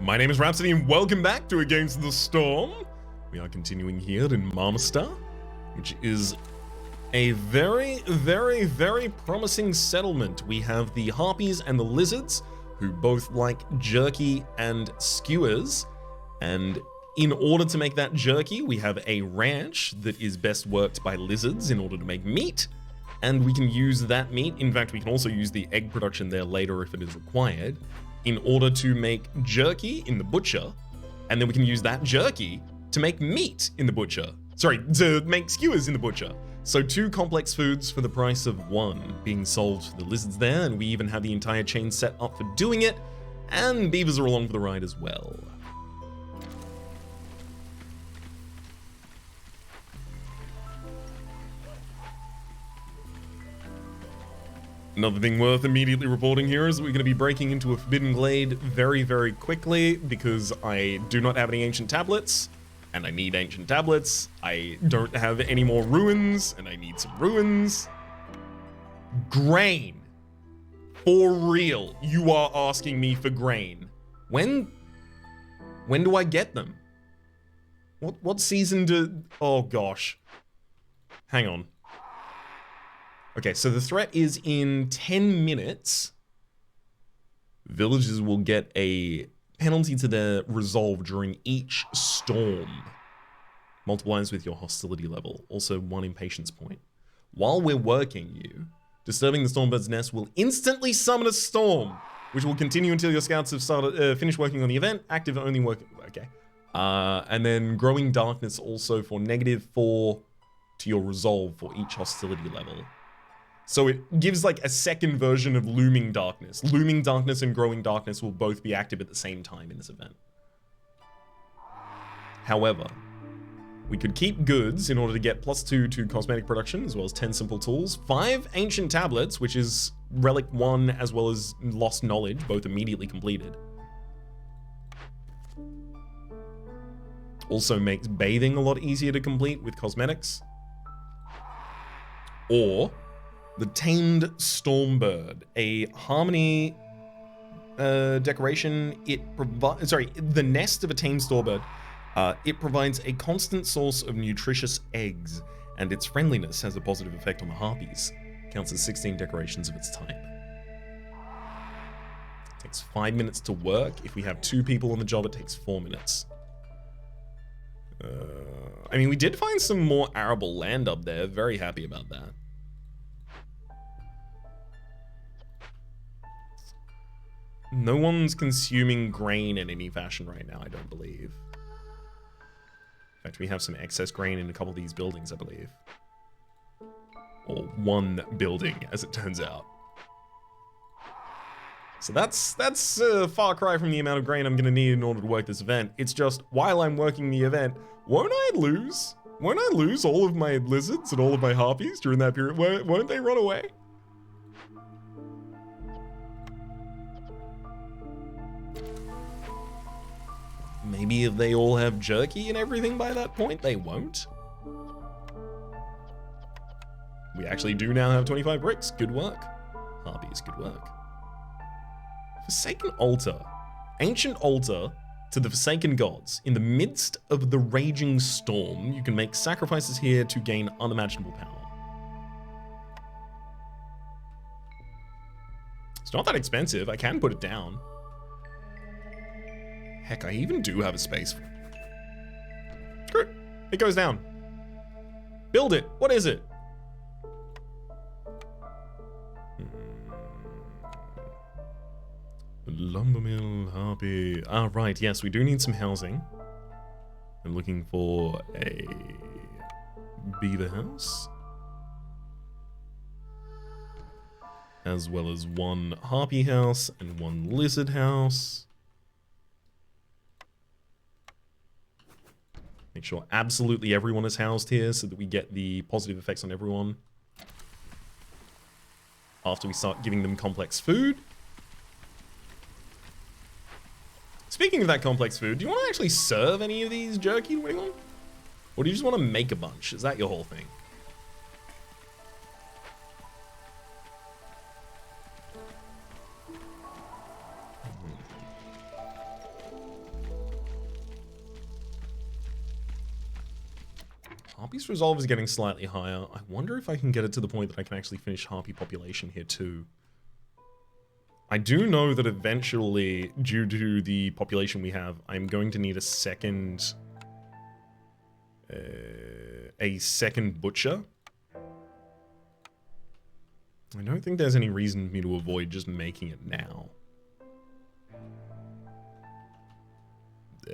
My name is Rhapsody and welcome back to Against the Storm. We are continuing here in Marmostar, which is a very, very, very promising settlement. We have the harpies and the lizards, who both like jerky and skewers. And in order to make that jerky, we have a ranch that is best worked by lizards in order to make meat. And we can use that meat. In fact, we can also use the egg production there later if it is required, in order to make jerky in the butcher. And then we can use that jerky to make meat in the butcher. Sorry, to make skewers in the butcher. So 2 complex foods for the price of 1 being sold to the lizards there, and we even have the entire chain set up for doing it, and beavers are along for the ride as well. Another thing worth immediately reporting here is that we're going to be breaking into a Forbidden Glade very, very quickly because I do not have any ancient tablets, and I need ancient tablets. I don't have any more ruins, and I need some ruins. Grain. For real, you are asking me for grain. When do I get them? What season do... Oh gosh. Hang on. Okay, so the threat is in 10 minutes. Villagers will get a penalty to their resolve during each storm. Multiplies with your hostility level. Also 1 impatience point. While we're working you, disturbing the Stormbird's nest will instantly summon a storm, which will continue until your scouts have finished working on the event. Active only work... Okay. And then growing darkness also for -4 to your resolve for each hostility level. So it gives like a second version of Looming Darkness. Looming Darkness and Growing Darkness will both be active at the same time in this event. However, we could keep goods in order to get +2 to cosmetic production, as well as 10 simple tools, 5 ancient tablets, which is Relic 1 as well as Lost Knowledge, both immediately completed. Also makes bathing a lot easier to complete with cosmetics. Or the Tamed Stormbird, a harmony decoration. It provides, the nest of a tamed Stormbird. It provides a constant source of nutritious eggs, and its friendliness has a positive effect on the harpies. Counts as 16 decorations of its type. Takes 5 minutes to work. If we have 2 people on the job, it takes 4 minutes. I mean, we did find some more arable land up there. Very happy about that. No one's consuming grain in any fashion right now, I don't believe. In fact, we have some excess grain in a couple of these buildings, I believe. Or 1 building, as it turns out. So that's a far cry from the amount of grain I'm going to need in order to work this event. It's just, while I'm working the event, won't I lose? Won't I lose all of my lizards and all of my harpies during that period? Won't they run away? Maybe if they all have jerky and everything by that point, they won't. We actually do now have 25 bricks. Good work. Harpies, good work. Forsaken altar. Ancient altar to the Forsaken gods. In the midst of the raging storm, you can make sacrifices here to gain unimaginable power. It's not that expensive. I can put it down. Heck, I even do have a space for it. Screw it. It goes down. Build it. What is it? Lumbermill, harpy. Ah, right. Yes, we do need some housing. I'm looking for a beaver house, as well as 1 harpy house and 1 lizard house. Make sure absolutely everyone is housed here so that we get the positive effects on everyone. After we start giving them complex food. Speaking of that complex food, do you want to actually serve any of these jerky to anyone? Or do you just want to make a bunch? Is that your whole thing? Harpy's resolve is getting slightly higher. I wonder if I can get it to the point that I can actually finish Harpy population here too. I do know that eventually, due to the population we have, I'm going to need a second butcher. I don't think there's any reason for me to avoid just making it now.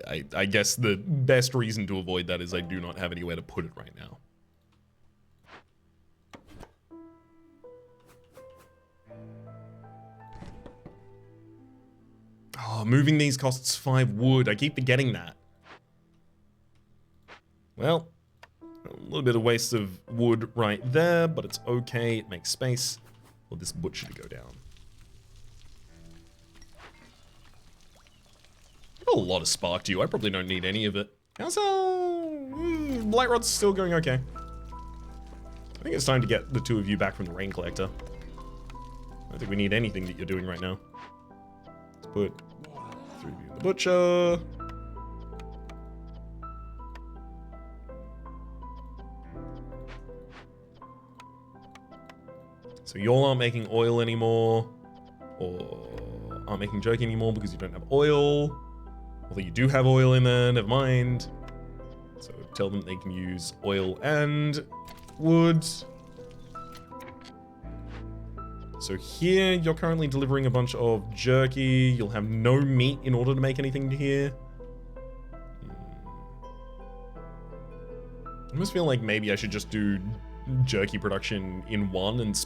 I guess the best reason to avoid that is I do not have anywhere to put it right now. Oh, moving these costs 5 wood. I keep forgetting that. Well, a little bit of waste of wood right there, but it's okay. It makes space for this butcher to go down. Got a lot of spark to you. I probably don't need any of it. How's Blight Rod's still going okay. I think it's time to get the two of you back from the Rain Collector. I don't think we need anything that you're doing right now. Let's put 3 of you in the butcher. So you all aren't making oil anymore, or aren't making jerky anymore because you don't have oil. Although you do have oil in there, never mind. So tell them they can use oil and wood. So here, you're currently delivering a bunch of jerky. You'll have no meat in order to make anything here. I almost feel like maybe I should just do jerky production in one and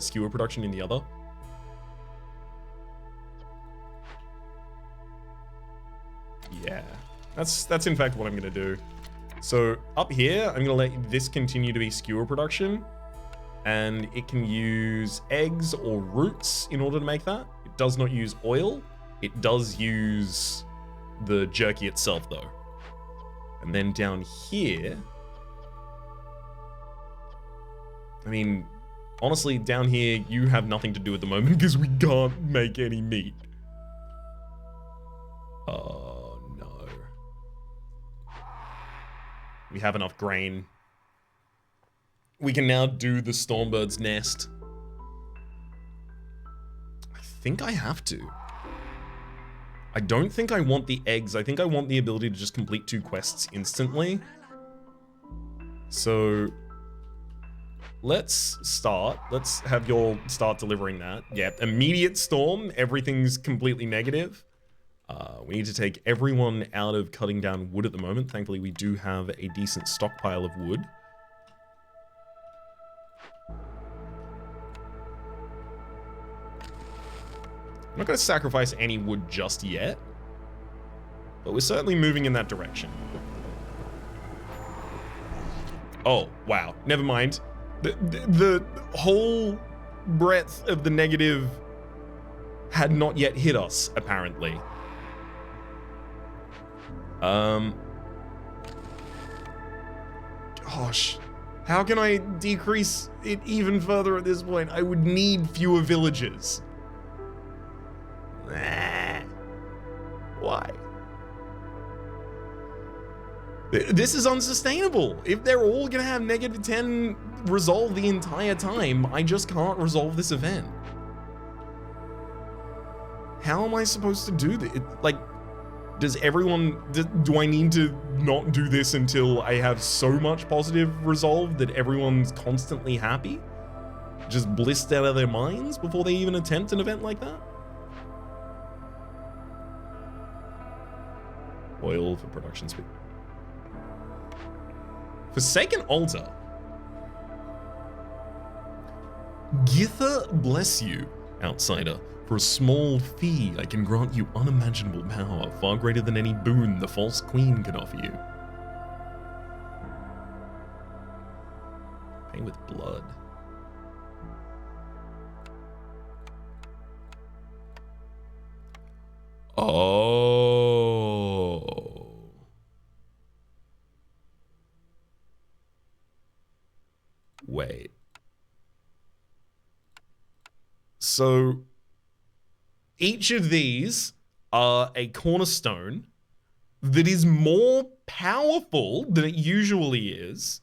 skewer production in the other. Yeah, that's in fact what I'm gonna do. So up here, I'm gonna let this continue to be skewer production, and it can use eggs or roots in order to make that. It does not use oil. It does use the jerky itself though. And then down here, I mean, honestly, down here, you have nothing to do at the moment because we can't make any meat. Oh, no. We have enough grain. We can now do the Stormbird's nest. I think I have to. I don't think I want the eggs. I think I want the ability to just complete 2 quests instantly. So let's start. Let's have y'all start delivering that. Yeah, immediate storm. Everything's completely negative. We need to take everyone out of cutting down wood at the moment. Thankfully, we do have a decent stockpile of wood. I'm not going to sacrifice any wood just yet, but we're certainly moving in that direction. Oh, wow. Never mind. The whole breadth of the negative had not yet hit us, apparently. Gosh, how can I decrease it even further at this point? I would need fewer villages. Why? This is unsustainable. If they're all gonna have -10 resolve the entire time, I just can't resolve this event. How am I supposed to do this? Like, does everyone, do I need to not do this until I have so much positive resolve that everyone's constantly happy? Just blissed out of their minds before they even attempt an event like that? Oil for production speed. Forsaken Altar. Githa bless you, outsider. For a small fee, I can grant you unimaginable power, far greater than any boon the false queen can offer you. Pay with blood. Oh. Wait. So each of these are a cornerstone that is more powerful than it usually is,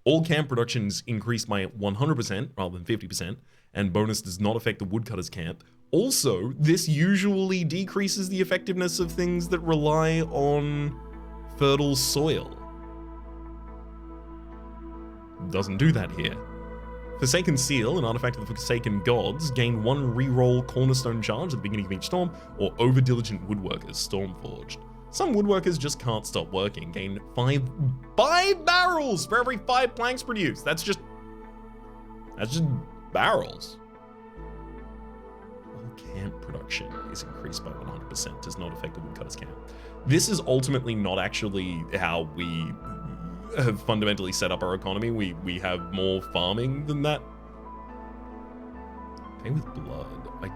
All camp productions increased by 100% rather than 50%, and bonus does not affect the woodcutter's camp. Also, this usually decreases the effectiveness of things that rely on fertile soil. Doesn't do that here. Forsaken Seal, an artifact of the Forsaken Gods, gain 1 reroll cornerstone charge at the beginning of each storm, or over diligent woodworkers, Stormforged. Some woodworkers just can't stop working, gain 5 barrels for every 5 planks produced. That's just barrels. All camp production is increased by 100%, does not affect the woodcutter's camp. This is ultimately not actually how we have fundamentally set up our economy. We have more farming than that. Pay with blood.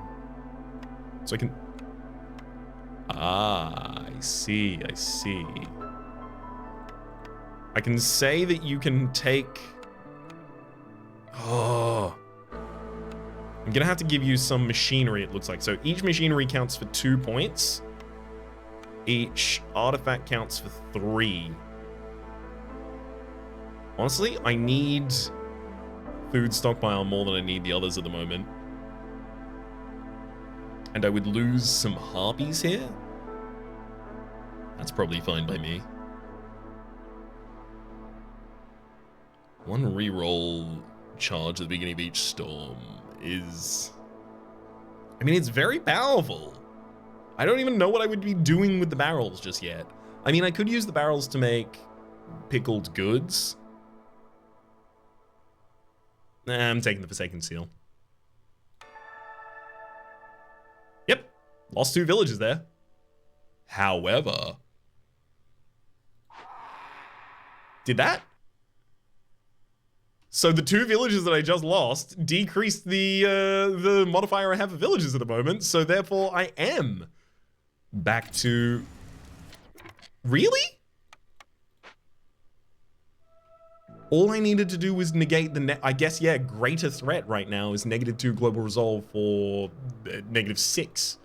So I can... Ah, I see. I can say that you can take... Oh. I'm gonna have to give you some machinery, it looks like. So each machinery counts for 2 points. Each artifact counts for 3. Honestly, I need food stockpile more than I need the others at the moment. And I would lose some harpies here. That's probably fine by me. 1 reroll charge at the beginning of each storm is... I mean, it's very powerful. I don't even know what I would be doing with the barrels just yet. I mean, I could use the barrels to make pickled goods. Nah, I'm taking the Forsaken Seal. Yep, lost 2 villages there. However... Did that? So the 2 villages that I just lost decreased the modifier I have for villages at the moment, so therefore I am back to... Really? All I needed to do was negate the I guess, yeah, greater threat right now is -2 global resolve for -6.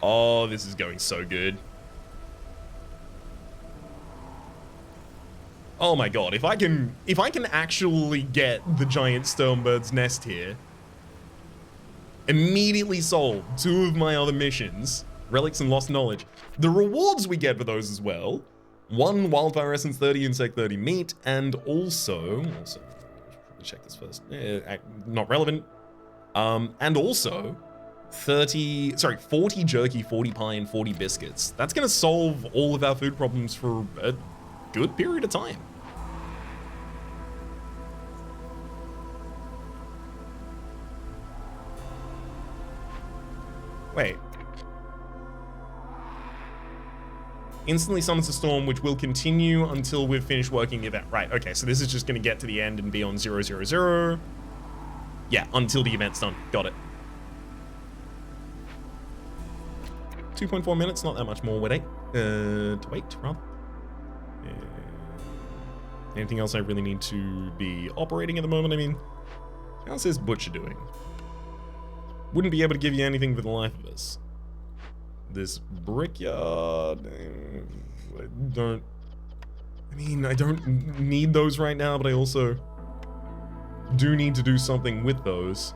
Oh, this is going so good. Oh my god, if I can actually get the giant Stormbird's nest here, immediately solve 2 of my other missions, relics and lost knowledge. The rewards we get for those as well. 1 wildfire essence, 30 insect, 30 meat, and also check this first. Not relevant. And also 40 jerky, 40 pie, and 40 biscuits. That's gonna solve all of our food problems for a good period of time. Wait. Instantly summons a storm, which will continue until we've finished working the event. Right, okay, so this is just gonna get to the end and be on 000. Yeah, until the event's done. Got it. 2.4 minutes, not that much more waiting. To wait, rather. Anything else I really need to be operating at the moment? I mean, how's this butcher doing? Wouldn't be able to give you anything for the life of us. This brickyard, I don't need those right now, but I also do need to do something with those.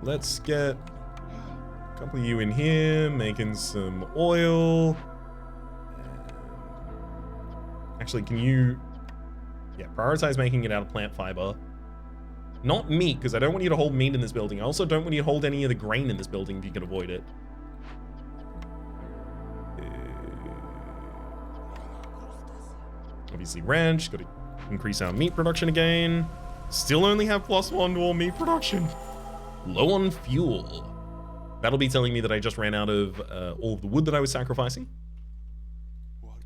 Let's get a couple of you in here, making some oil. Actually, can you, yeah, prioritize making it out of plant fiber. Not meat, because I don't want you to hold meat in this building. I also don't want you to hold any of the grain in this building if you can avoid it. Obviously ranch, got to increase our meat production again. Still only have +1 to all meat production. Low on fuel. That'll be telling me that I just ran out of all of the wood that I was sacrificing.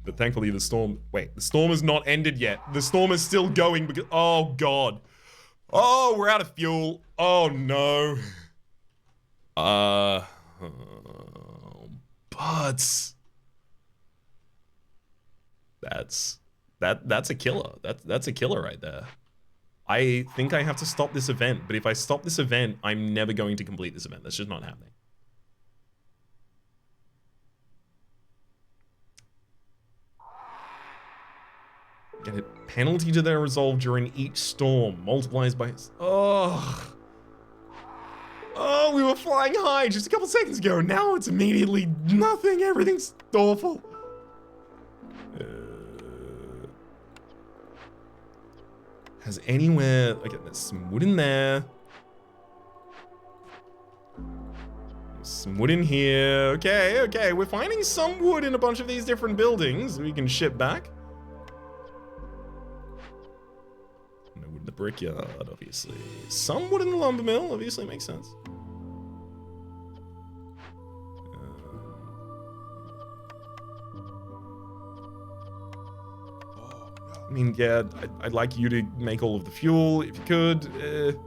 But thankfully the storm, wait, the storm has not ended yet. The storm is still going because, oh God. Oh, we're out of fuel. Oh no. But that's a killer. That's a killer right there. I think I have to stop this event, but if I stop this event, I'm never going to complete this event. That's just not happening. Get it. Penalty to their resolve during each storm. Multiplies by... Oh. Oh, we were flying high just a couple seconds ago. Now it's immediately nothing. Everything's awful. Has anywhere... Okay, there's some wood in there. Some wood in here. Okay, okay. We're finding some wood in a bunch of these different buildings we can ship back. No wood in the brickyard, obviously. Some wood in the lumber mill, obviously makes sense. I mean, yeah, I'd like you to make all of the fuel if you could.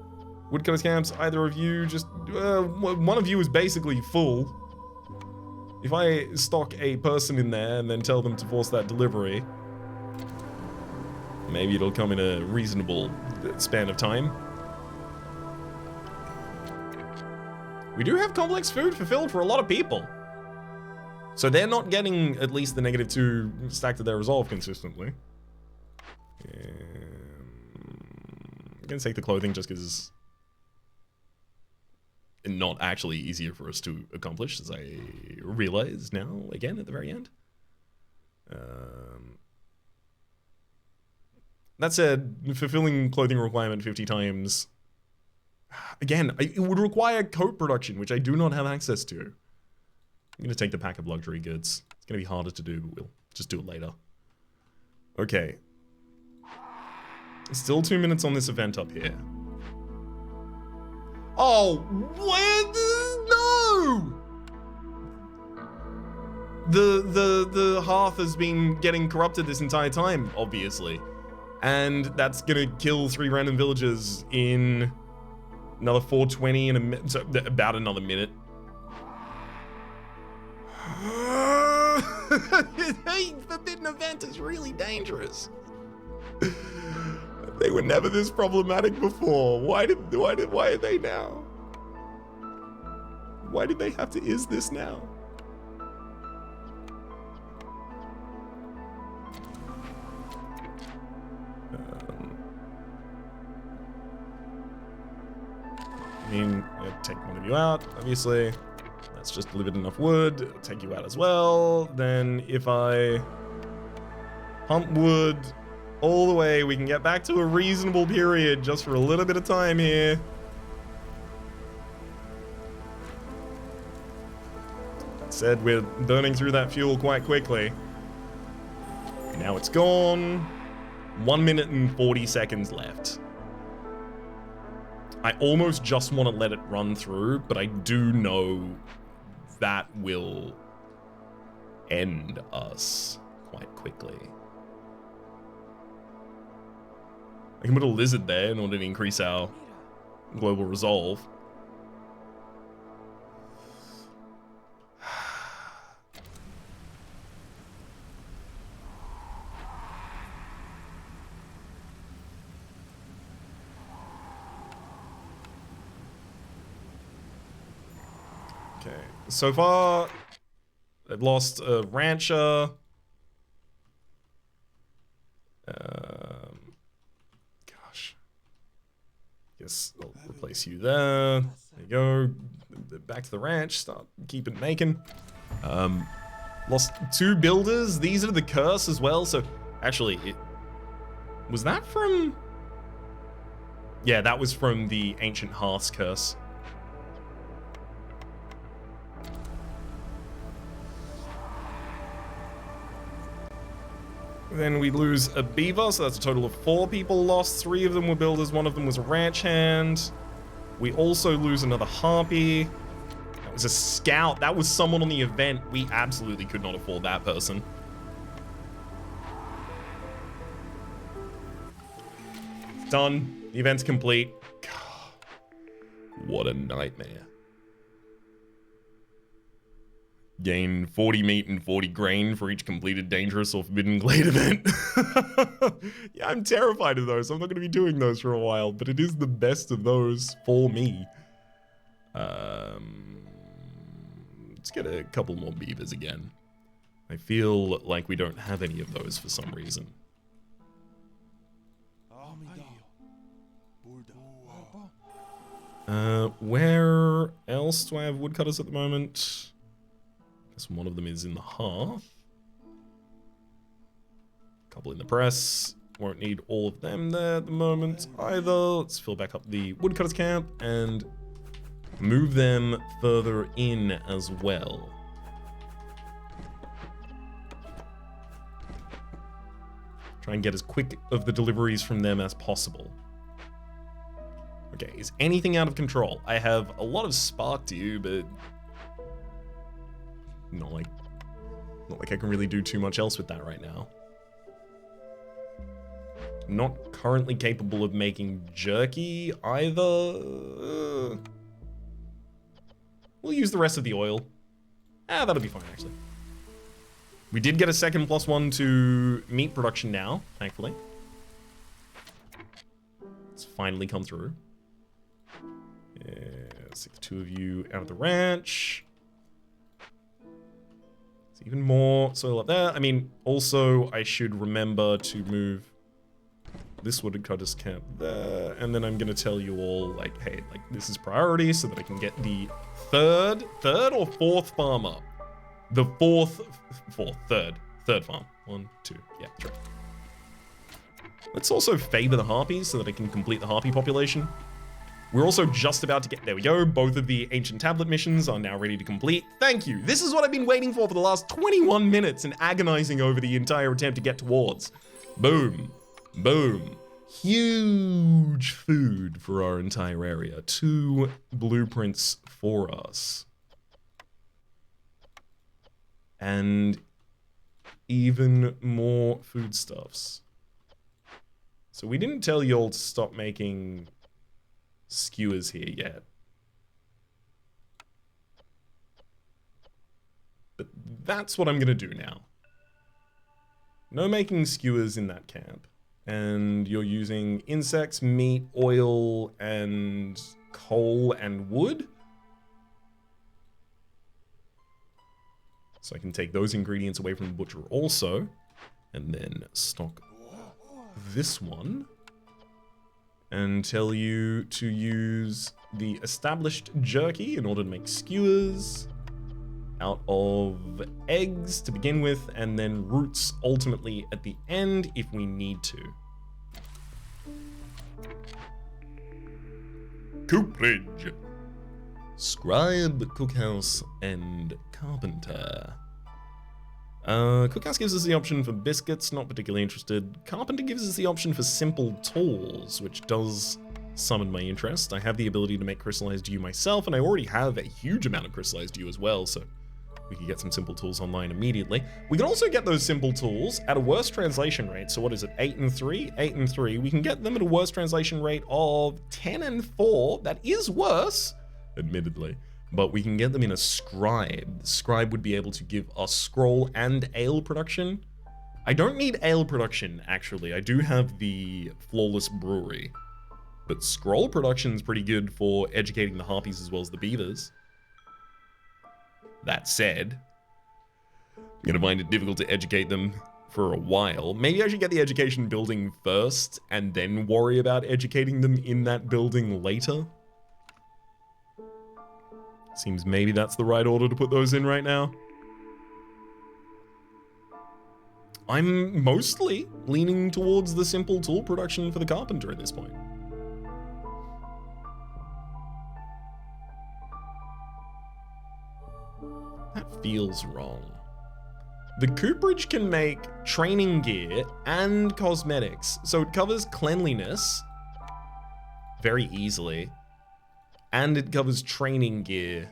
Woodcutters camps, either of you, just one of you is basically full. If I stock a person in there and then tell them to force that delivery, maybe it'll come in a reasonable span of time. We do have complex food fulfilled for a lot of people. So they're not getting at least the -2 stacked to their resolve consistently. I'm gonna take the clothing just because it's not actually easier for us to accomplish, as I realize now, again, at the very end. That said, fulfilling clothing requirement 50 times, again, it would require coat production, which I do not have access to. I'm gonna take the pack of luxury goods. It's gonna be harder to do, but we'll just do it later. Okay. Still 2 minutes on this event up here. Oh, what? No! The hearth has been getting corrupted this entire time, obviously. And that's gonna kill 3 random villagers in another 420 in a minute, so about another minute. The forbidden event is really dangerous. They were never this problematic before. Why are they now? Why did they have to is this now? I mean, I'll take one of you out, obviously. That's just delivered enough wood. I'll take you out as well. Then if I pump wood all the way, we can get back to a reasonable period just for a little bit of time here. That said, we're burning through that fuel quite quickly. Now it's gone. 1 minute and 40 seconds left. I almost just want to let it run through, but I do know that will end us quite quickly. I can put a lizard there in order to increase our global resolve. Okay, so far, they've lost a rancher. Guess I'll replace you there. There you go. Back to the ranch. Start keeping making. Lost 2 builders. These are the curse as well. So actually, was that from? Yeah, that was from the Ancient Hearth's curse. Then we lose a beaver, so that's a total of 4 people lost. 3 of them were builders, 1 of them was a ranch hand. We also lose another harpy. That was a scout. That was someone on the event. We absolutely could not afford that person. It's done. The event's complete. God, what a nightmare. Gain 40 meat and 40 grain for each completed dangerous or forbidden glade event. Yeah, I'm terrified of those. I'm not going to be doing those for a while, but it is the best of those for me. Let's get a couple more beavers again. I feel like we don't have any of those for some reason. Where else do I have woodcutters at the moment? I guess one of them is in the hearth. A couple in the press. Won't need all of them there at the moment either. Let's fill back up the woodcutters camp and move them further in as well. Try and get as quick of the deliveries from them as possible. Okay, is anything out of control? I have a lot of spark to you, but not like I can really do too much else with that right now. Not currently capable of making jerky either. We'll use the rest of the oil. That'll be fine actually. We did get a second +1 to meat production now, thankfully. It's finally come through. Yeah, let's take the 2 of you out of the ranch. It's even more soil up there. I mean, also, I should remember to move this woodcutter's camp there, and then I'm gonna tell you all, like, hey, like, this is priority so that I can get the third or fourth farm up. The third farm. 1, 2, yeah, 3. Let's also favor the harpies so that I can complete the harpy population. We're also just about to get, there we go, both of the ancient tablet missions are now ready to complete. Thank you. This is what I've been waiting for the last 21 minutes and agonizing over the entire attempt to get towards. Boom. Boom. Huge food for our entire area. 2 blueprints for us. And even more foodstuffs. So we didn't tell you all to stop making skewers here yet. But that's what I'm gonna do now. No making skewers in that camp. And you're using insects, meat, oil, and coal and wood. So I can take those ingredients away from the butcher also. And then stock this one. And tell you to use the established jerky in order to make skewers out of eggs to begin with, and then roots ultimately at the end if we need to. Cooperage. Scribe, cookhouse, and carpenter. Cookhouse gives us the option for biscuits, not particularly interested. Carpenter gives us the option for simple tools, which does summon my interest. I have the ability to make crystallized dew myself, and I already have a huge amount of crystallized dew as well, so we can get some simple tools online immediately. We can also get those simple tools at a worse translation rate. So what is it, 8 and 3? 8 and 3. We can get them at a worse translation rate of 10 and 4. That is worse, admittedly. But we can get them in a scribe. The scribe would be able to give us scroll and ale production. I don't need ale production, actually. I do have the flawless brewery. But scroll production is pretty good for educating the harpies as well as the beavers. That said, I'm gonna find it difficult to educate them for a while. Maybe I should get the education building first and then worry about educating them in that building later. Seems maybe that's the right order to put those in right now. I'm mostly leaning towards the simple tool production for the carpenter at this point. That feels wrong. The cooperage can make training gear and cosmetics, so it covers cleanliness very easily, and it covers training gear.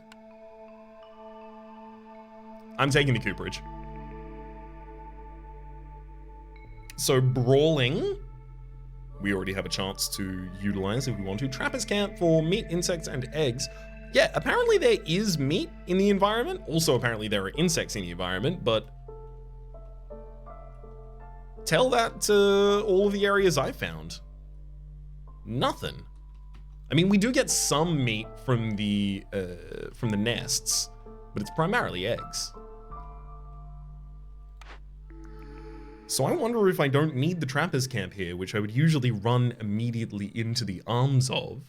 I'm taking the cooperage. So brawling, we already have a chance to utilize if we want to. Trapper's camp for meat, insects, and eggs. Yeah, apparently there is meat in the environment. Also, apparently there are insects in the environment, but tell that to all of the areas I found. Nothing. I mean, we do get some meat from the nests, but it's primarily eggs. So I wonder if I don't need the trapper's camp here, which I would usually run immediately into the arms of,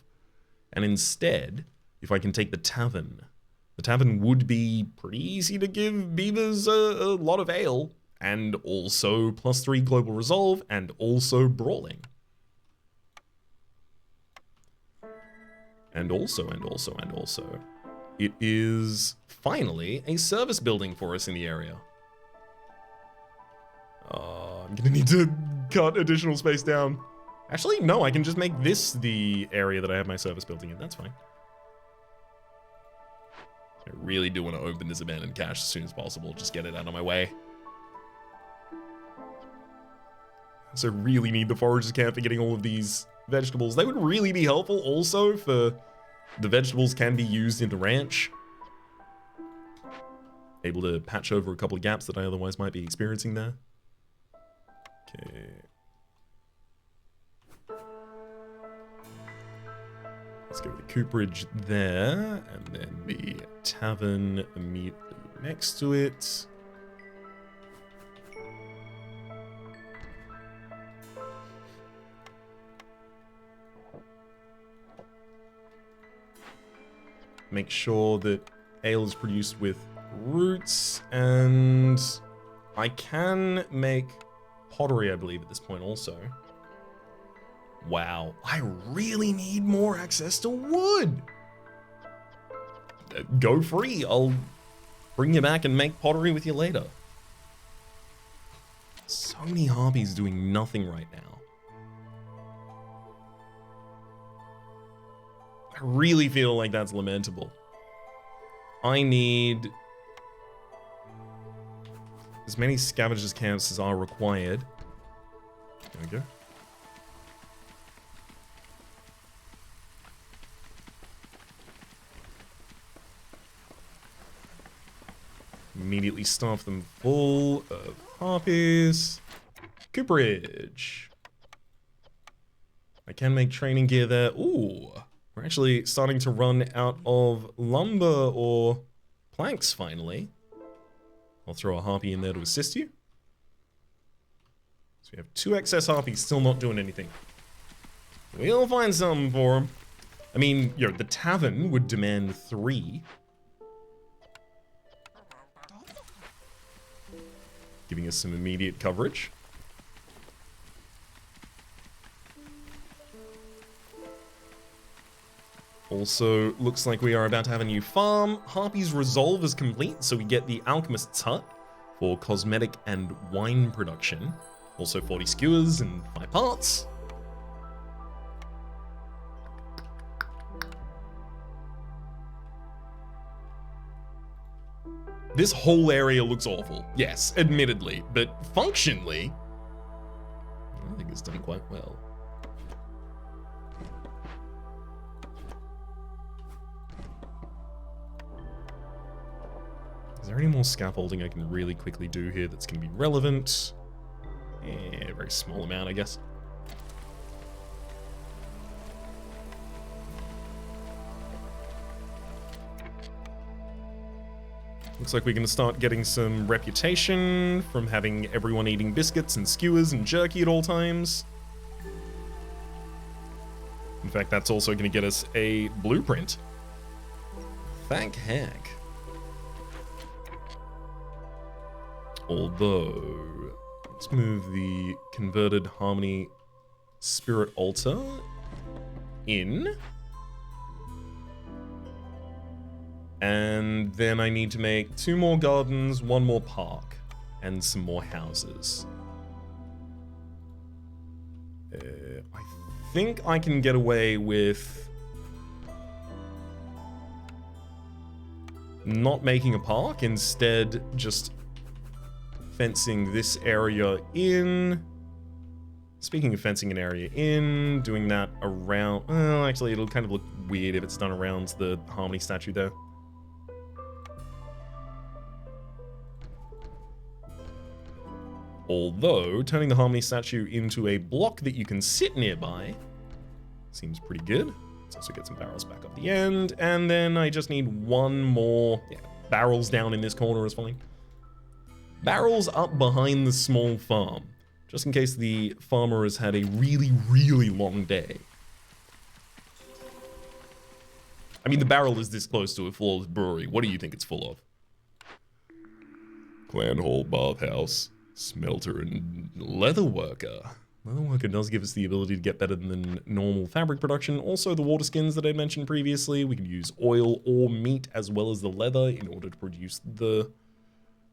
And instead, if I can take the tavern would be pretty easy to give beavers a lot of ale, and also +3 global resolve, and also brawling. And also, it is finally a service building for us in the area. I'm gonna need to cut additional space down. Actually, no, I can just make this the area that I have my service building in. That's fine. I really do want to open this abandoned cache as soon as possible. Just get it out of my way. I also really need the foragers camp for getting all of these vegetables. They would really be helpful also for the vegetables can be used in the ranch. Able to patch over a couple of gaps that I otherwise might be experiencing there. Okay. Let's go with the cooperage there, and then the tavern immediately next to it. Make sure that ale is produced with roots, and I can make pottery, I believe, at this point also. Wow, I really need more access to wood. Go free, I'll bring you back and make pottery with you later. So many harpies doing nothing right now. I really feel like that's lamentable. I need as many scavengers camps as are required. There we go. Immediately stuff them full of harpies. Cooperage. I can make training gear there. Ooh, we're actually starting to run out of lumber or planks finally. I'll throw a harpy in there to assist you. So we have 2 excess harpies still not doing anything. We'll find something for them. I mean, you know, the tavern would demand 3. Giving us some immediate coverage. Also, looks like we are about to have a new farm. Harpy's resolve is complete, so we get the alchemist's hut for cosmetic and wine production. Also 40 skewers and 5 parts. This whole area looks awful. Yes, admittedly, but functionally, I think it's done quite well. Is there any more scaffolding I can really quickly do here that's going to be relevant? Yeah, a very small amount, I guess. Looks like we're going to start getting some reputation from having everyone eating biscuits and skewers and jerky at all times. In fact, that's also going to get us a blueprint. Thank heck. Although, let's move the converted harmony spirit altar in. And then I need to make 2 more gardens, 1 more park, and some more houses. I think I can get away with not making a park, instead just fencing this area in. Speaking of fencing an area in, doing that around... Well, actually, it'll kind of look weird if it's done around the harmony statue there. Although, turning the harmony statue into a block that you can sit nearby seems pretty good. Let's also get some barrels back up the end, and then I just need 1 more... Yeah, barrels down in this corner is fine. Barrels up behind the small farm, just in case the farmer has had a really, really long day. I mean, the barrel is this close to a flawless brewery. What do you think it's full of? Clan hall, bathhouse, smelter, and leatherworker. Leatherworker does give us the ability to get better than normal fabric production. Also, the water skins that I mentioned previously. We can use oil or meat as well as the leather in order to produce the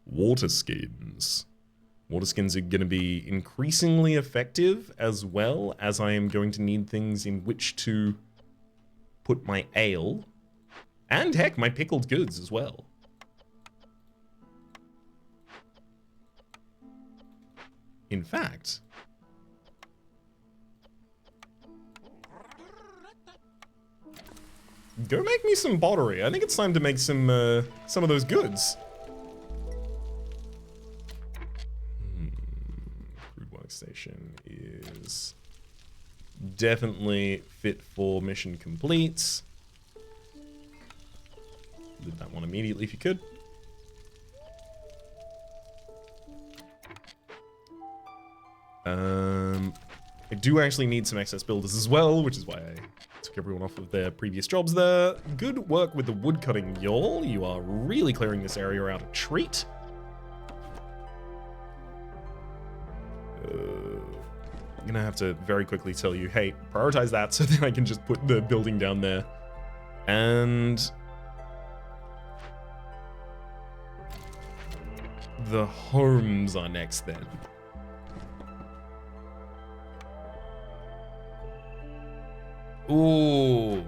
water skins. Water skins are going to be increasingly effective as well, as I am going to need things in which to put my ale. And heck, my pickled goods as well. In fact, go make me some pottery. I think it's time to make some of those goods. Crude workstation is definitely fit for mission complete. Leave that one immediately if you could. I do actually need some excess builders as well, which is why I took everyone off of their previous jobs there. Good work with the woodcutting, y'all. You are really clearing this area out a treat. I'm gonna have to very quickly tell you, hey, prioritize that so that I can just put the building down there. And the homes are next then. Ooh.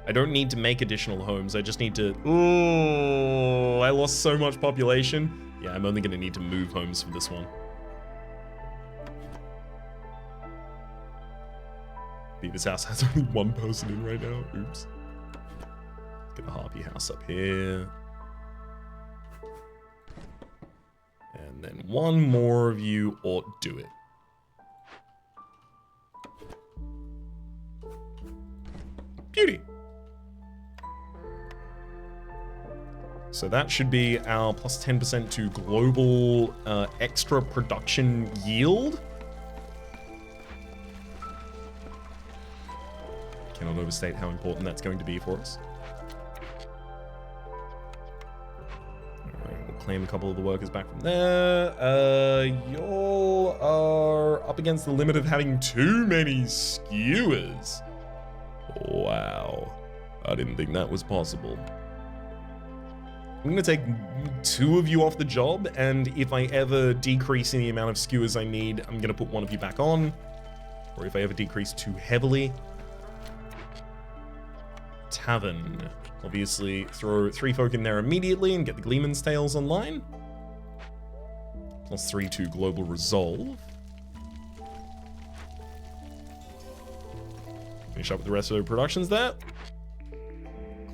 I don't need to make additional homes. I just need to... Ooh, I lost so much population. Yeah, I'm only going to need to move homes for this one. Beaver's house has only one person in right now. Oops. Let's get the Harpy house up here. And then one more of you ought do it. Beauty. So that should be our plus 10% to global extra production yield. Cannot overstate how important that's going to be for us. Alright, we'll claim a couple of the workers back from there. Y'all are up against the limit of having too many skewers. Wow, I didn't think that was possible. I'm gonna take 2 of you off the job, and if I ever decrease in the amount of skewers I need, I'm gonna put one of you back on. Or if I ever decrease too heavily. Tavern. Obviously, throw 3 folk in there immediately and get the Gleeman's Tales online. Plus 3 to Global Resolve. Finish up with the rest of the productions there.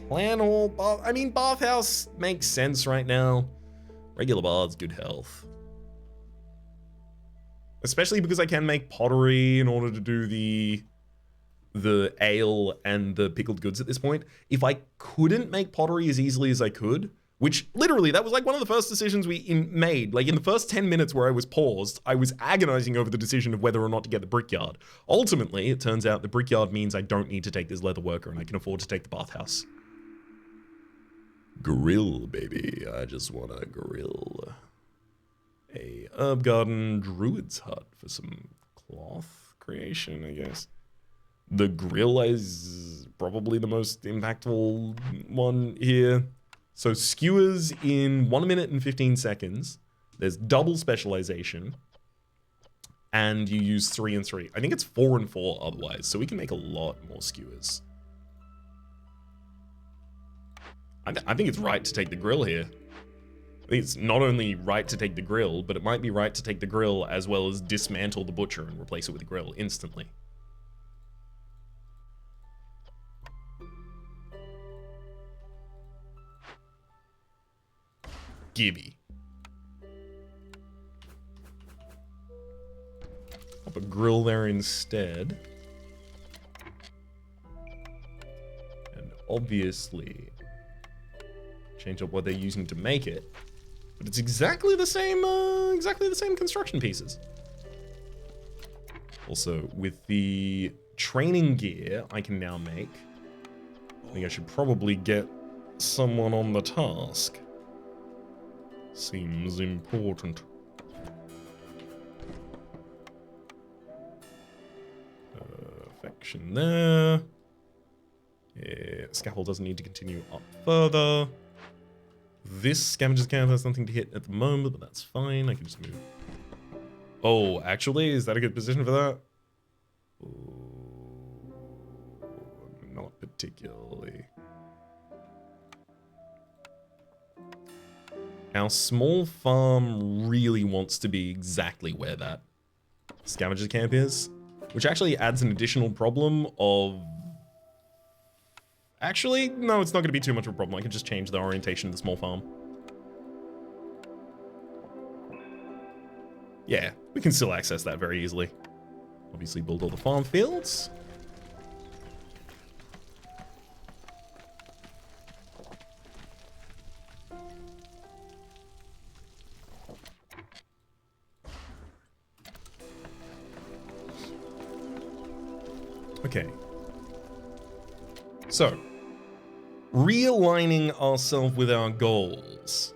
Clan Hall, Bathhouse makes sense right now. Regular Bard's good health. Especially because I can make pottery in order to do the ale and the pickled goods at this point. If I couldn't make pottery as easily as I could, which literally, that was like one of the first decisions we made. Like in the first 10 minutes where I was paused, I was agonizing over the decision of whether or not to get the brickyard. Ultimately, it turns out the brickyard means I don't need to take this leather worker and I can afford to take the bathhouse. Grill, baby. I just want to grill. A herb garden druid's hut for some cloth creation, I guess. The grill is probably the most impactful one here. So skewers in 1 minute and 15 seconds. There's double specialization. And you use 3 and 3. I think it's 4 and 4 otherwise. So we can make a lot more skewers. I think it's right to take the grill here. I think it's not only right to take the grill, but it might be right to take the grill as well as dismantle the butcher and replace it with the grill instantly. Gibby. Pop a grill there instead. And obviously change up what they're using to make it. But it's exactly the same construction pieces. Also, with the training gear, I can now make I think I should probably get someone on the task. Seems important. Affection there. Yeah, scaffold doesn't need to continue up further. This scavenger's camp has nothing to hit at the moment, but that's fine. I can just move. Oh, actually, is that a good position for that? Ooh, not particularly. Our small farm really wants to be exactly where that scavenger's camp is, which actually adds an additional problem of... Actually, no, it's not going to be too much of a problem. I can just change the orientation of the small farm. Yeah, we can still access that very easily. Obviously, build all the farm fields. Okay. So, realigning ourselves with our goals.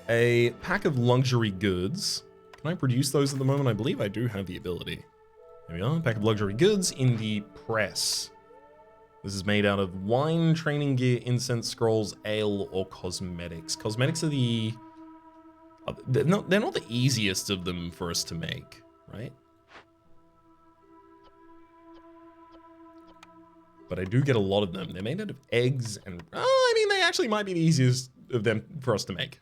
A pack of luxury goods. Can I produce those at the moment? I believe I do have the ability. There we are, pack of luxury goods in the press. This is made out of wine, training gear, incense, scrolls, ale, or cosmetics. Cosmetics are the... they're not the easiest of them for us to make, right? But I do get a lot of them. They're made out of eggs and... I mean, they actually might be the easiest of them for us to make.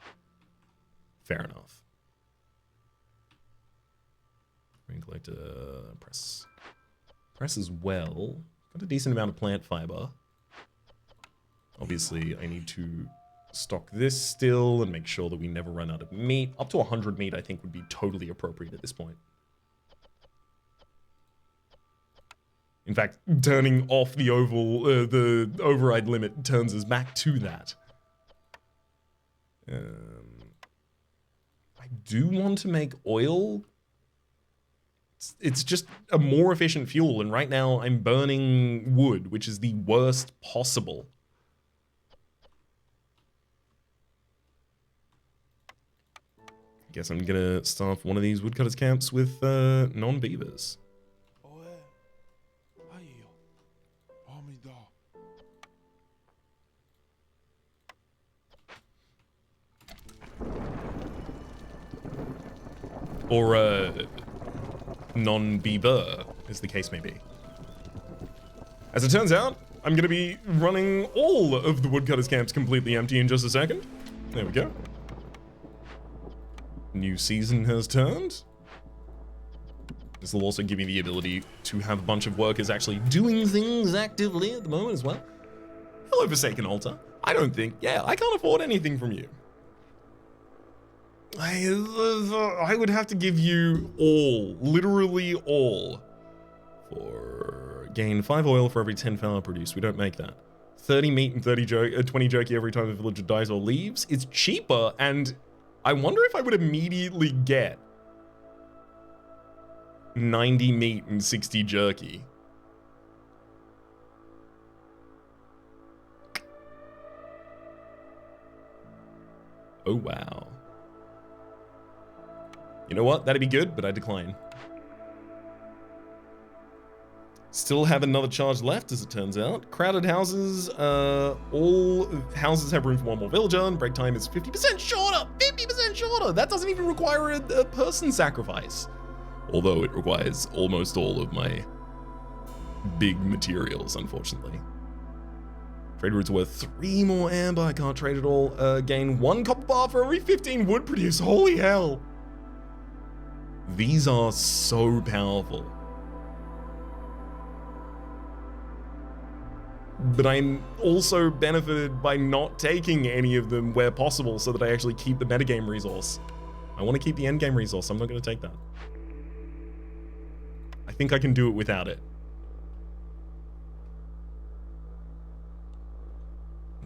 Fair enough. Green collector, press. Press as well. Got a decent amount of plant fiber. Obviously, I need to stock this still and make sure that we never run out of meat. Up to 100 meat, I think, would be totally appropriate at this point. In fact, turning off the the override limit turns us back to that. I do want to make oil. It's just a more efficient fuel, and right now I'm burning wood, which is the worst possible. I guess I'm gonna staff one of these woodcutters camps with non-beavers. Or non-beaver, as the case may be. As it turns out, I'm going to be running all of the woodcutters camps completely empty in just a second. There we go. New season has turned. This will also give me the ability to have a bunch of workers actually doing things actively at the moment as well. Hello, Forsaken Altar. I can't afford anything from you. I would have to give you all, literally all, for gain 5 oil for every 10 flour produced. We don't make that. 30 meat and 20 jerky every time a villager dies or leaves. It's cheaper, and I wonder if I would immediately get 90 meat and 60 jerky. Oh, wow. You know what? That'd be good, but I decline. Still have another charge left, as it turns out. Crowded houses. All houses have room for one more villager, and break time is 50% shorter! 50% shorter! That doesn't even require a person sacrifice. Although it requires almost all of my big materials, unfortunately. Trade routes worth 3 more amber. I can't trade at all. Gain 1 copper bar for every 15 wood produced. Holy hell! These are so powerful. But I'm also benefited by not taking any of them where possible so that I actually keep the metagame resource. I want to keep the endgame resource. I'm not going to take that. I think I can do it without it.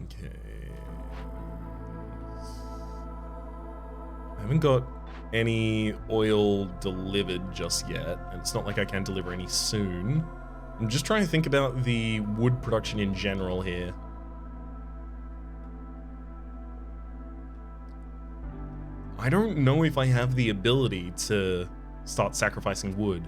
Okay. I haven't got any oil delivered just yet, and it's not like I can deliver any soon. I'm just trying to think about the wood production in general here. I don't know if I have the ability to start sacrificing wood.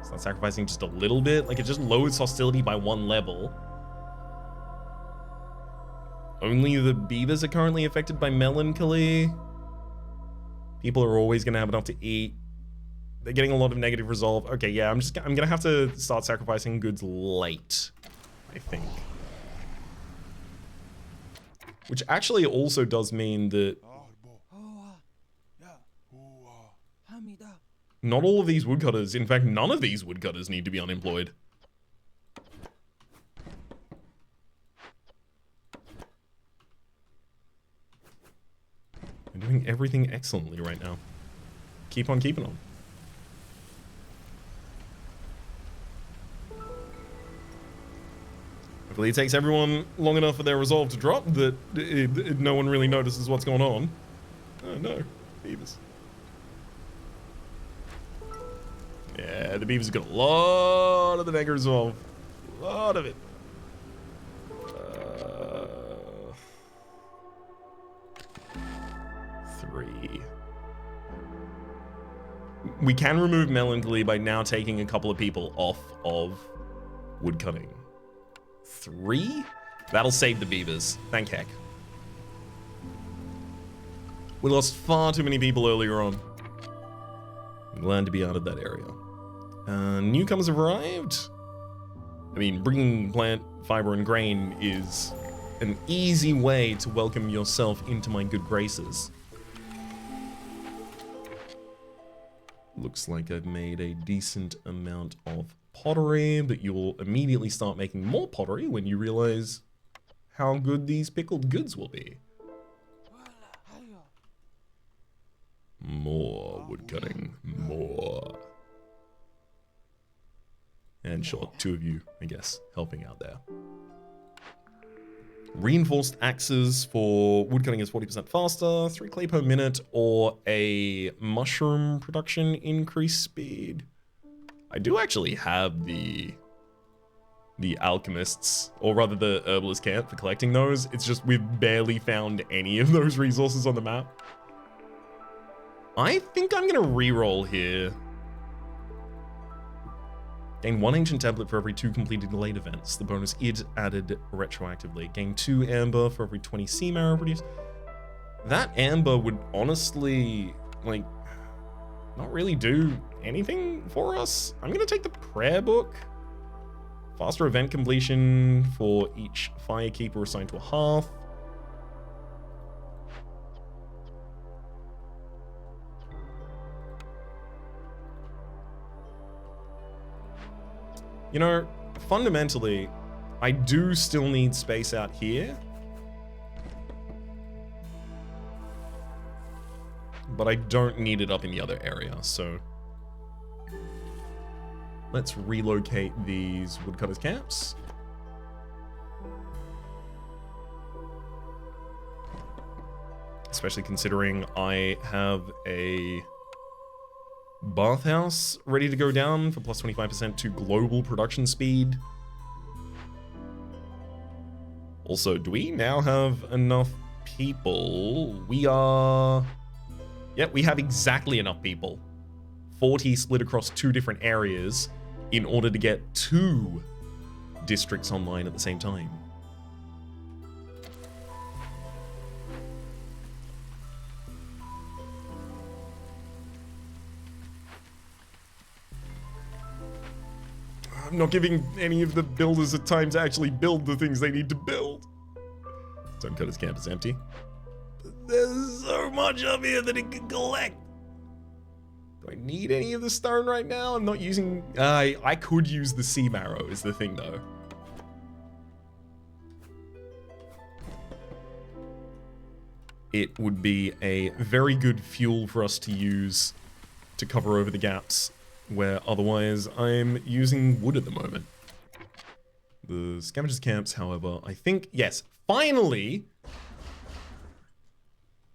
Start sacrificing just a little bit. Like, it just lowers hostility by 1 level. Only the beavers are currently affected by melancholy. People are always gonna have enough to eat. They're getting a lot of negative resolve. Okay, yeah, I'm gonna have to start sacrificing goods late, I think. Which actually also does mean that not all of these woodcutters, in fact, none of these woodcutters need to be unemployed. They're doing everything excellently right now. Keep on keeping on. Hopefully it takes everyone long enough for their resolve to drop that no one really notices what's going on. Oh no, beavers. Yeah, the beavers got a lot of the negative resolve. A lot of it. 3. We can remove melancholy by now taking a couple of people off of woodcutting. 3? That'll save the beavers. Thank heck. We lost far too many people earlier on. I'm glad to be out of that area. Newcomers have arrived. I mean, bringing plant fiber and grain is an easy way to welcome yourself into my good graces. Looks like I've made a decent amount of pottery, but you'll immediately start making more pottery when you realize how good these pickled goods will be. More woodcutting, more. And sure, 2 of you, I guess, helping out there. Reinforced axes for woodcutting is 40% faster, 3 clay per minute, or a mushroom production increase speed. I do actually have the alchemists, or rather the herbalist camp for collecting those. It's just we've barely found any of those resources on the map. I think I'm gonna reroll here. Gain 1 ancient tablet for every 2 completed delayed events. The bonus is added retroactively. Gain 2 amber for every 20 sea marrow produced. That amber would honestly, like, not really do anything for us. I'm gonna take the prayer book. Faster event completion for each firekeeper assigned to a hearth. You know, fundamentally, I do still need space out here. But I don't need it up in the other area, so let's relocate these woodcutters' camps. Especially considering I have a bathhouse ready to go down for plus 25% to global production speed. Also, do we now have enough people? We are... Yep, we have exactly enough people. 40 split across 2 different areas in order to get 2 districts online at the same time. I'm not giving any of the builders the time to actually build the things they need to build. Stonecutters camp is empty. There's so much up here that it can collect. Do I need any of the stone right now? I'm not using... I could use the sea marrow is the thing, though. It would be a very good fuel for us to use to cover over the gaps, where otherwise I'm using wood at the moment. The scavengers camps, however, I think... Yes, finally...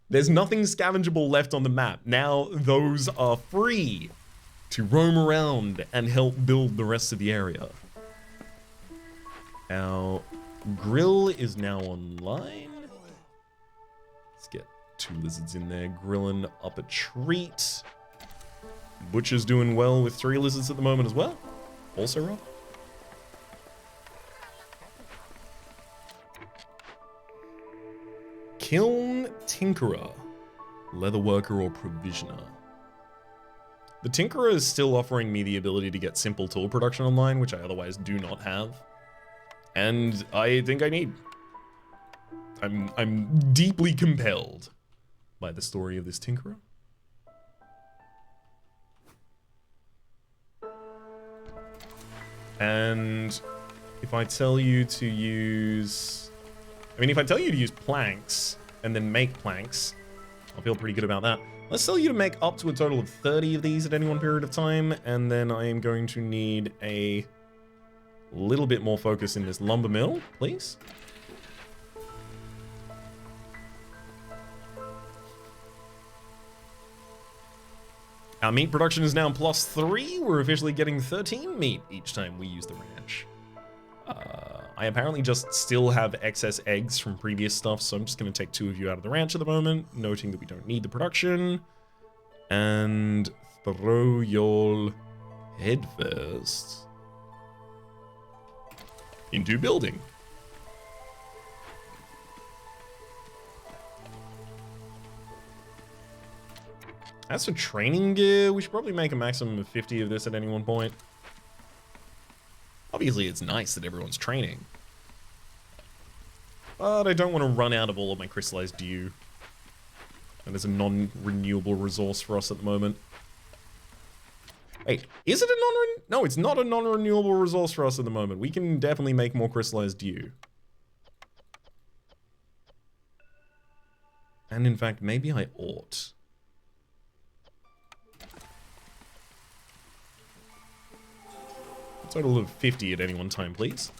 There's nothing scavengeable left on the map. Now those are free. to roam around and help build the rest of the area. Our grill is now online. Let's get 2 lizards in there, grilling up a treat. Butcher's doing well with 3 lizards at the moment as well. Also rough. Kiln Tinkerer, Leatherworker or Provisioner. The Tinkerer is still offering me the ability to get simple tool production online, which I otherwise do not have. And I think I need. I'm deeply compelled by the story of this Tinkerer. And if I tell you to use... if I tell you to use planks and then make planks, I'll feel pretty good about that. Let's tell you to make up to a total of 30 of these at any one period of time, and then I am going to need a little bit more focus in this lumber mill, please. Our meat production is now +3. We're officially getting 13 meat each time we use the ranch. I apparently just still have excess eggs from previous stuff, so I'm just going to take 2 of you out of the ranch at the moment, noting that we don't need the production. And throw y'all head first into building. As for training gear, we should probably make a maximum of 50 of this at any one point. Obviously, it's nice that everyone's training. But I don't want to run out of all of my crystallized dew. That is a non-renewable resource for us at the moment. Wait, is it a no, it's not a non-renewable resource for us at the moment. We can definitely make more crystallized dew. And in fact, maybe I ought. A total of 50 at any one time, please.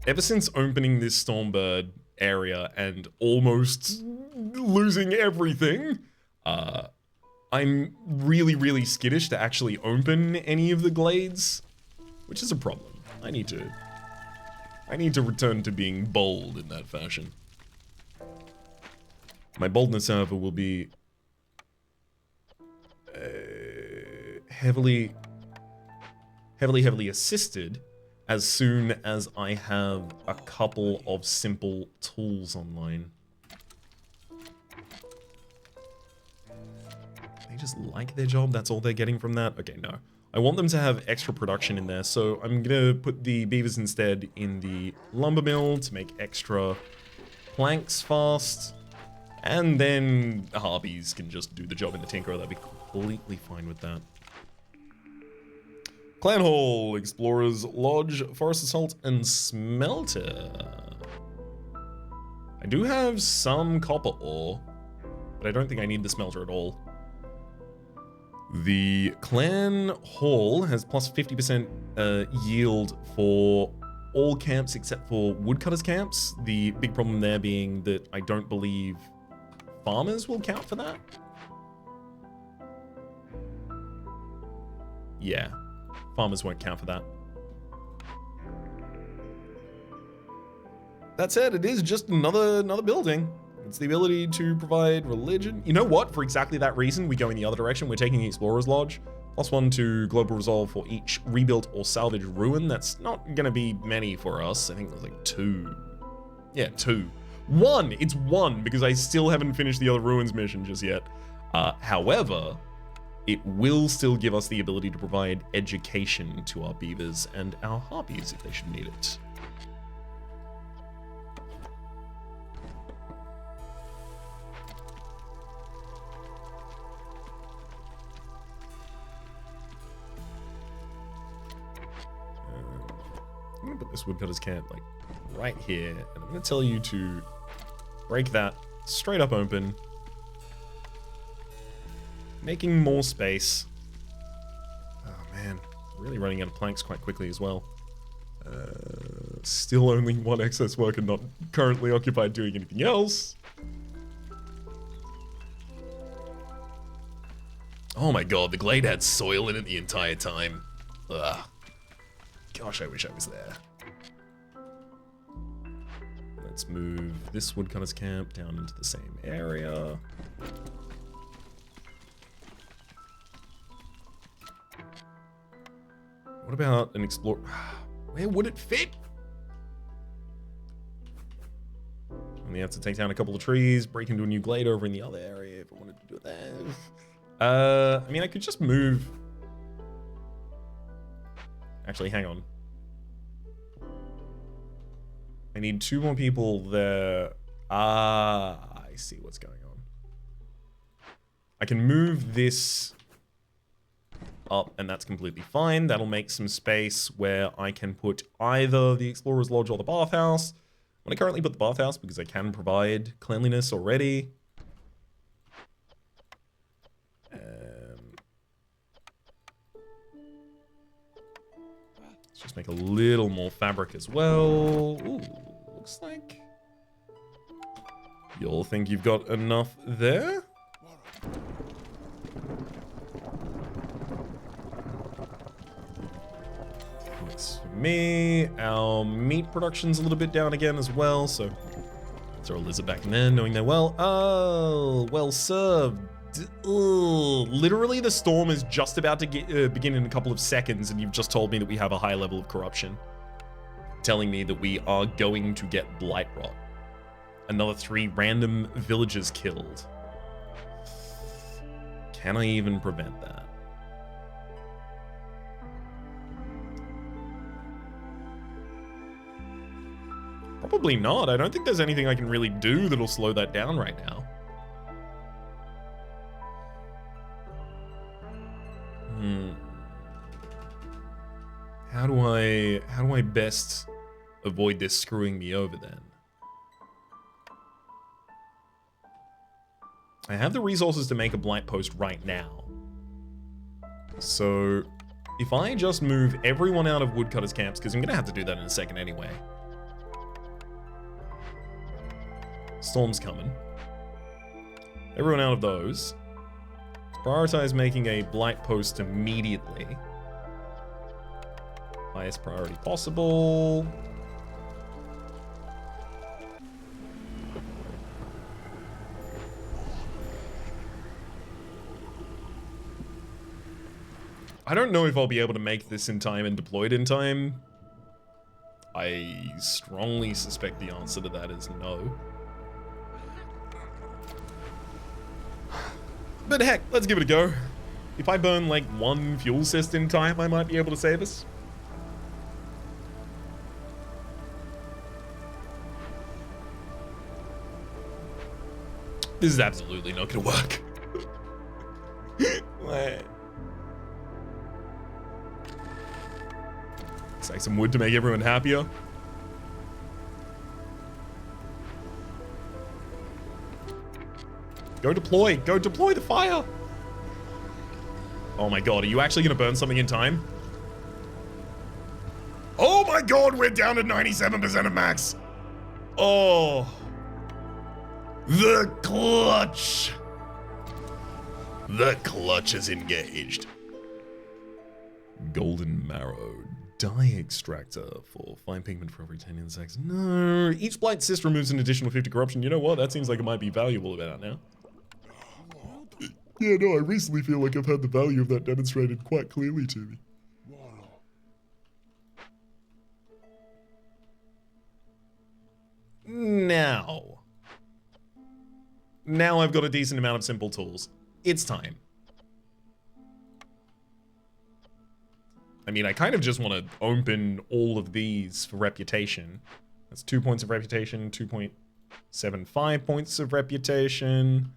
Ever since opening this Stormbird area and almost losing everything, I'm really, really skittish to actually open any of the glades, which is a problem. I need to return to being bold in that fashion. My boldness, however, will be heavily assisted as soon as I have a couple of simple tools online. They just like their job, that's all they're getting from that? Okay, no. I want them to have extra production in there, so I'm gonna put the beavers instead in the lumber mill to make extra planks fast. And then the harpies can just do the job in the tinkerer. That'd be completely fine with that. Clan Hall, Explorers Lodge, Forest Assault, and Smelter. I do have some copper ore, but I don't think I need the smelter at all. The Clan Hall has plus 50% yield for all camps except for woodcutters camps. The big problem there being that I don't believe farmers will count for that. Yeah, farmers won't count for that. That said, it is just another building. It's the ability to provide religion. You know what? For exactly that reason, we go in the other direction. We're taking the Explorer's Lodge. +1 to Global Resolve for each rebuilt or salvaged ruin. That's not going to be many for us. I think there's like 2. Yeah, 2. 1! It's 1, because I still haven't finished the other ruins mission just yet. However, it will still give us the ability to provide education to our beavers and our harpies if they should need it. I'm gonna put this woodcutter's camp like right here, and I'm gonna tell you to break that straight up open, making more space. Oh man, really running out of planks quite quickly as well. Still only 1 excess worker, not currently occupied doing anything else. Oh my god, the glade had soil in it the entire time. Ugh. Gosh, I wish I was there. Let's move this woodcutter's camp down into the same area. What about an explore? Where would it fit? Only have to take down a couple of trees, break into a new glade over in the other area if I wanted to do that. I mean, I could just move. Actually, hang on. I need 2 more people there. Ah, I see what's going on. I can move this up, and that's completely fine. That'll make some space where I can put either the Explorer's Lodge or the bathhouse. I'm gonna currently put the bathhouse because I can provide cleanliness already. Let's just make a little more fabric as well. Ooh, looks like you'll think you've got enough there. Works for me. Our meat production's a little bit down again as well, so throw a lizard back in there, knowing they're well. Oh, well served. Ugh. Literally, the storm is just about to begin in a couple of seconds, and you've just told me that we have a high level of corruption. Telling me that we are going to get blight rot. Another 3 random villagers killed. Can I even prevent that? Probably not. I don't think there's anything I can really do that'll slow that down right now. How do I best avoid this screwing me over then? I have the resources to make a blight post right now. So if I just move everyone out of woodcutters camps, because I'm gonna have to do that in a second anyway. Storm's coming. Everyone out of those. Prioritize making a blight post immediately. Highest priority possible. I don't know if I'll be able to make this in time and deploy it in time. I strongly suspect the answer to that is no. But heck, let's give it a go. If I burn like 1 fuel cyst in time, I might be able to save us. This is absolutely not gonna work. Stack some wood to make everyone happier. Go deploy the fire. Oh my god, are you actually gonna burn something in time? Oh my god, we're down to 97% of max. Oh. The clutch. The clutch is engaged. Golden marrow. Dye extractor for fine pigment for every 10 insects. No, each blight cyst removes an additional 50 corruption. You know what? That seems like it might be valuable about now. Yeah, no, I recently feel like I've had the value of that demonstrated quite clearly to me. Now I've got a decent amount of simple tools. It's time. I mean, I kind of just want to open all of these for reputation. That's 2 points of reputation, 2.75 points of reputation.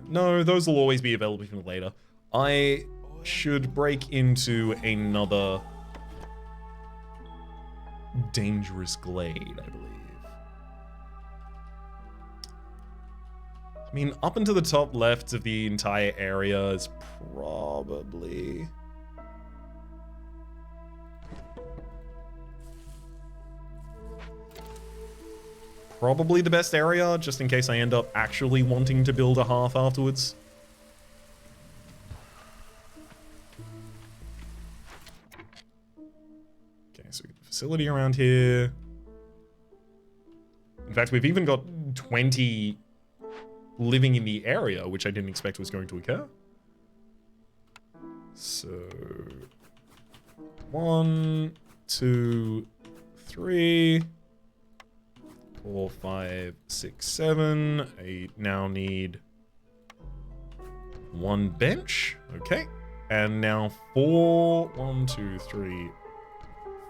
No, those will always be available for later. I should break into another dangerous glade, I believe. I mean, up into the top left of the entire area is probably... probably the best area, just in case I end up actually wanting to build a hearth afterwards. Okay, so we got a facility around here. In fact, we've even got 20 living in the area, which I didn't expect was going to occur. So 1, 2, 3, 4, 5, 6, 7. I now need 1 bench. Okay. And now 4, 1, 2, 3,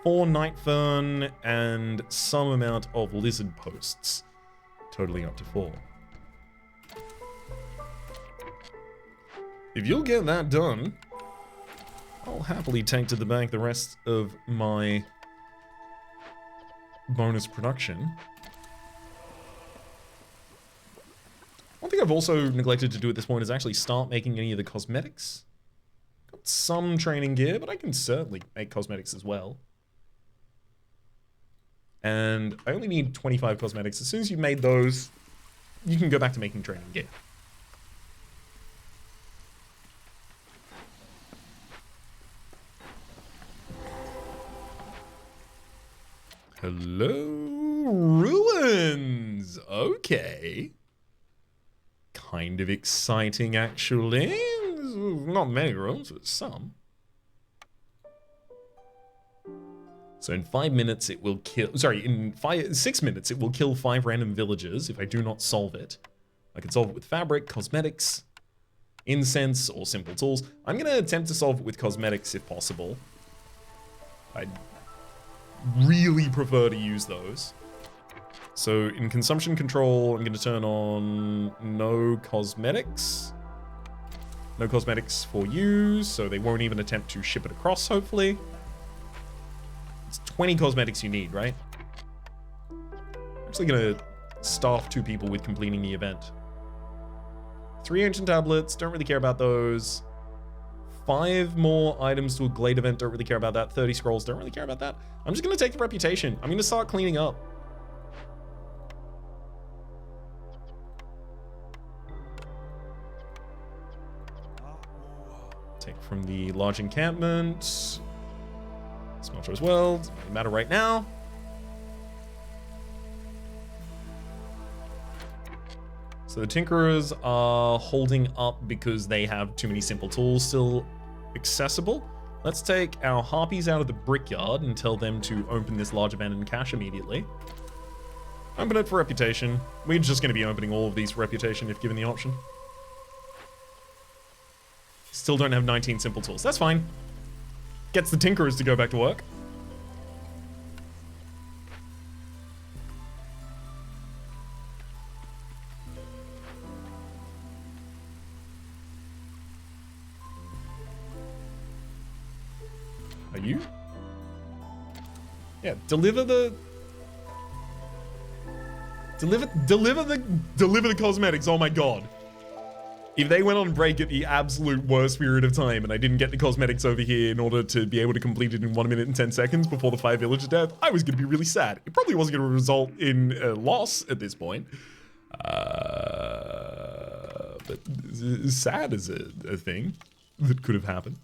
4 night fern and some amount of lizard posts, totaling up to 4. If you'll get that done, I'll happily take to the bank the rest of my bonus production. One thing I've also neglected to do at this point is actually start making any of the cosmetics. Got some training gear, but I can certainly make cosmetics as well. And I only need 25 cosmetics. As soon as you've made those, you can go back to making training gear. Hello, ruins. Okay. Kind of exciting, actually. Not many ruins, but some. So in 5 minutes it will kill, sorry, in 6 minutes it will kill 5 random villagers if I do not solve it. I can solve it with fabric, cosmetics, incense, or simple tools. I'm gonna attempt to solve it with cosmetics if possible. I'd really prefer to use those. So in consumption control, I'm gonna turn on no cosmetics. No cosmetics for you, so they won't even attempt to ship it across, hopefully. It's 20 cosmetics you need, right? I'm actually gonna staff 2 people with completing the event. 3 ancient tablets, don't really care about those. 5 more items to a Glade event, don't really care about that. 30 scrolls, don't really care about that. I'm just gonna take the reputation. I'm gonna start cleaning up. Take from the large encampment. Smelter as well, doesn't really matter right now. So the Tinkerers are holding up because they have too many simple tools still accessible. Let's take our Harpies out of the brickyard and tell them to open this large abandoned cache immediately. Open it for reputation. We're just going to be opening all of these for reputation if given the option. Still don't have 19 simple tools. That's fine. Gets the Tinkerers to go back to work. Are you? Yeah, deliver the cosmetics. Oh my god. If they went on break at the absolute worst period of time and I didn't get the cosmetics over here in order to be able to complete it in 1 minute and 10 seconds before the 5 villager death, I was going to be really sad. It probably wasn't going to result in a loss at this point. But sad is a thing that could have happened.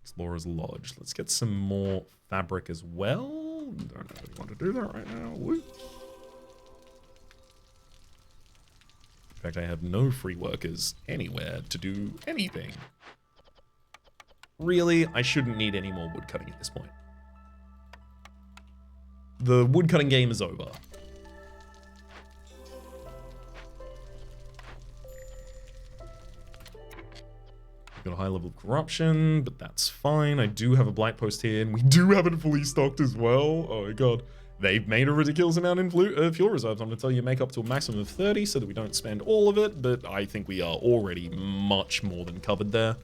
Explorer's Lodge. Let's get some more fabric as well. Don't really want to do that right now. Whoops. In fact, I have no free workers anywhere to do anything. Really, I shouldn't need any more woodcutting at this point. The woodcutting game is over. I've got a high level of corruption, but that's fine. I do have a blight post here, and we do have it fully stocked as well. Oh my god. They've made a ridiculous amount in fuel reserves. I'm going to tell you make up to a maximum of 30 so that we don't spend all of it, but I think we are already much more than covered there.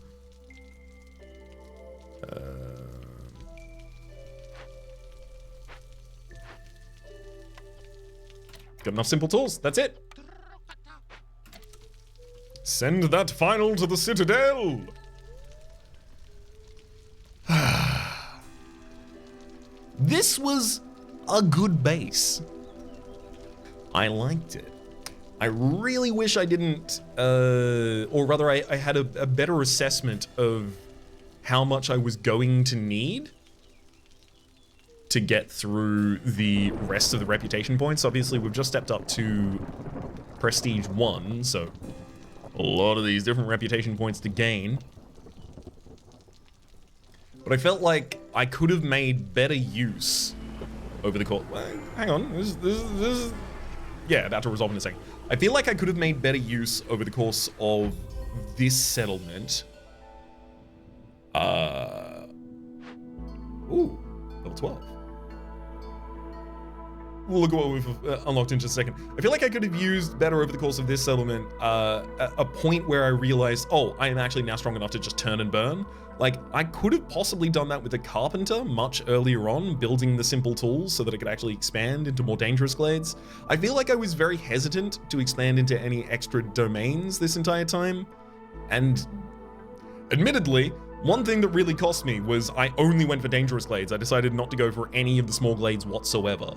Got enough simple tools. That's it. Send that final to the Citadel. This was a good base. I liked it. I really wish I didn't, or rather I had a better assessment of how much I was going to need to get through the rest of the reputation points. Obviously, we've just stepped up to Prestige 1, so a lot of these different reputation points to gain. But I felt like I could have made better use over the course. Hang on, this is yeah, about to resolve in a second. I feel like I could have made better use over the course of this settlement. Ooh, level 12. We'll look at what we've unlocked in just a second. I feel like I could have used better over the course of this settlement a point where I realized, oh, I am actually now strong enough to just turn and burn. Like, I could have possibly done that with a carpenter much earlier on, building the simple tools so that I could actually expand into more dangerous glades. I feel like I was very hesitant to expand into any extra domains this entire time. And admittedly, one thing that really cost me was I only went for dangerous glades. I decided not to go for any of the small glades whatsoever.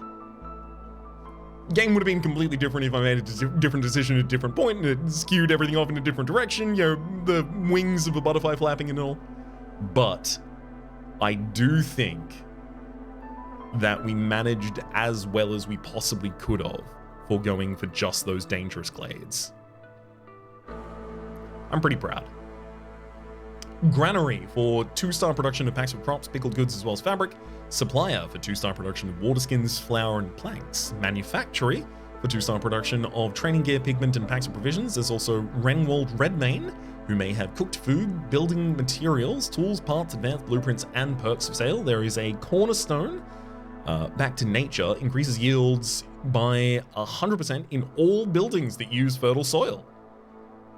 Game would have been completely different if I made a different decision at a different point, and it skewed everything off in a different direction, you know, the wings of a butterfly flapping and all. But I do think that we managed as well as we possibly could have for going for just those dangerous glades. I'm pretty proud. Granary for 2-star production of packs of crops, pickled goods, as well as fabric. Supplier for 2-star production of water skins, flour, and planks. Manufactory for 2-star production of training gear, pigment, and packs of provisions. There's also Renwald Redmane, who may have cooked food, building materials, tools, parts, advanced blueprints, and perks for sale. There is a cornerstone, back to nature, increases yields by 100% in all buildings that use fertile soil.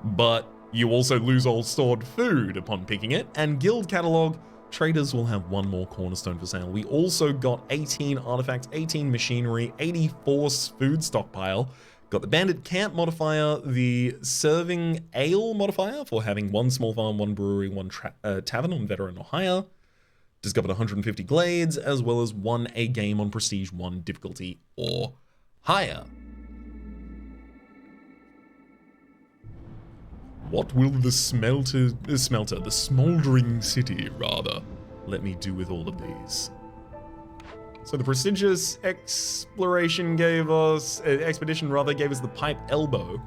But you also lose all stored food upon picking it, and guild catalog, traders will have 1 more cornerstone for sale. We also got 18 artifacts, 18 machinery, 84 food stockpile. Got the bandit camp modifier, the serving ale modifier for having 1 small farm, 1 brewery, 1 tavern on veteran or higher. Discovered 150 glades, as well as 1 a game on prestige 1 difficulty or higher. What will the the smoldering city, rather, let me do with all of these? So the prestigious expedition gave us the pipe elbow.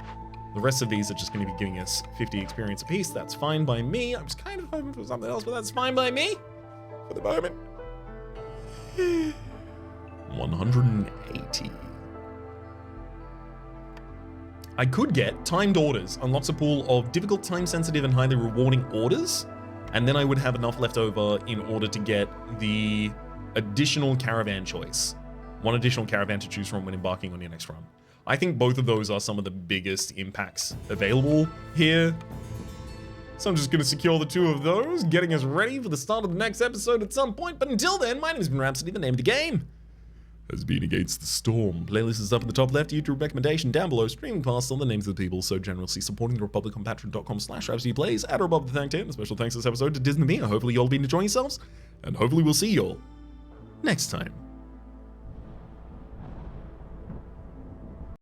The rest of these are just going to be giving us 50 experience apiece. That's fine by me. I was kind of hoping for something else, but that's fine by me for the moment. 180. I could get timed orders, unlocks a pool of difficult, time-sensitive, and highly rewarding orders, and then I would have enough left over in order to get the additional caravan choice. 1 additional caravan to choose from when embarking on your next run. I think both of those are some of the biggest impacts available here. So I'm just going to secure the 2 of those, getting us ready for the start of the next episode at some point. But until then, my name has been Rhapsody. The name of the game has been Against the Storm. Playlist is up in the top left, YouTube recommendation down below, streaming past all the names of the people so generously supporting the Republic on patreon.com/RhapsodyPlays, at or above the thank and special thanks this episode to Disney. Hopefully you all been enjoying yourselves, and hopefully we'll see you all next time.